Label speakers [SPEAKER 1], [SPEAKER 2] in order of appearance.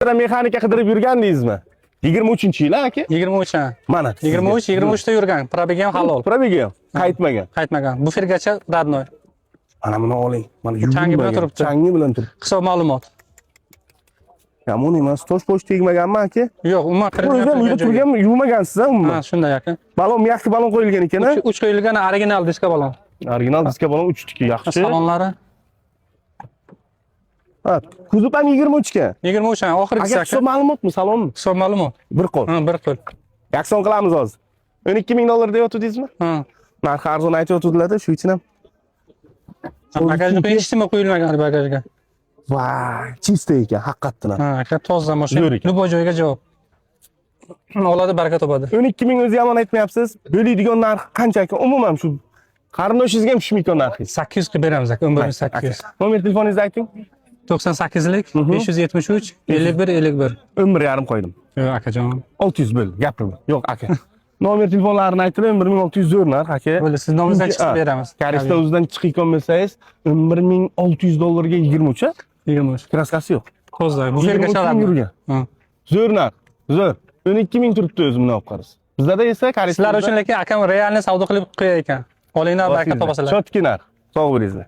[SPEAKER 1] Mexanika qidirib yurgandingizmi? 23-yil aka?
[SPEAKER 2] 23 ha.
[SPEAKER 1] Mana.
[SPEAKER 2] 23 ta yurgan. Probegi ham halol.
[SPEAKER 1] Probegi ham qaytmagan.
[SPEAKER 2] Qaytmagan. Bu fergacha radnoy.
[SPEAKER 1] Mana buni oling. Mana
[SPEAKER 2] Changi bilan turibdi.
[SPEAKER 1] Changi bilan turibdi.
[SPEAKER 2] Hisob ma'lumot.
[SPEAKER 1] Yomon emas. Tosh-posh tegmaganmi aka?
[SPEAKER 2] Yo'q, umuman
[SPEAKER 1] Uyda turgan yuvmagansiz umuman.
[SPEAKER 2] Ha, shunday aka.
[SPEAKER 1] Balon yaxshi balon qo'yilgan ekan a?
[SPEAKER 2] 3 qo'yilgan original diska balon.
[SPEAKER 1] Original diska balon 3 tiki yaxshi.
[SPEAKER 2] Salonlari
[SPEAKER 1] Ha, kuzov ham 23 ga.
[SPEAKER 2] 23 ha, oxirgisi
[SPEAKER 1] Aka,
[SPEAKER 2] aka.
[SPEAKER 1] hisob ma'lumotmi, salonmi?
[SPEAKER 2] Hisob ma'lumot.
[SPEAKER 1] Bir qo'l.
[SPEAKER 2] Ha, bir qo'l.
[SPEAKER 1] Yakson qilamiz hozir. 12000 dollar deyotdingizmi?
[SPEAKER 2] Ha.
[SPEAKER 1] Narxi arzon aytayotdilar-da, shu uchun ham.
[SPEAKER 2] Bagajga hech nima qo'yilmagan bagajga.
[SPEAKER 1] Voy, chista ekan, haqiqatdan.
[SPEAKER 2] Ha, aka toza mashina.
[SPEAKER 1] Zo'r ekan.
[SPEAKER 2] Любой joyga javob. Oladi, baraka topadi.
[SPEAKER 1] 12000 o'zi yomon aytmayapsiz. Bo'ladigan narx qancha ekan? Umuman shu qarindoshingizga ham tushmayotgan narxi.
[SPEAKER 2] 800 ga beramiz aka, 11800.
[SPEAKER 1] Nomer telefoningizni ayting.
[SPEAKER 2] 98lik 573 51 51.
[SPEAKER 1] 11,5 qo'ydim.
[SPEAKER 2] Yo'q akajon.
[SPEAKER 1] 600 bo'l, gapirma. Yo'q aka. Nomer telefonlarini aytdim, 11600 zo'r narx aka.
[SPEAKER 2] Bo'ldi, siz nomingizdan chiqib beramiz.
[SPEAKER 1] Karishda o'zidan chiqib olmasangiz, 11600 dollarga 23 a?
[SPEAKER 2] 23.
[SPEAKER 1] Kraskasi yo'q.
[SPEAKER 2] Toza, bu yerga chaladi. Ha.
[SPEAKER 1] Zo'r narx. Zo'r. 12000 turibdi o'zi bundan olib qarasiz. Bizlarda esa karishda
[SPEAKER 2] Sizlar uchun lekin akam realni savdo qilib qo'yar ekan. Olinglar, baraka topasizlar.
[SPEAKER 1] Shotki narx. Sog' bo'linglar.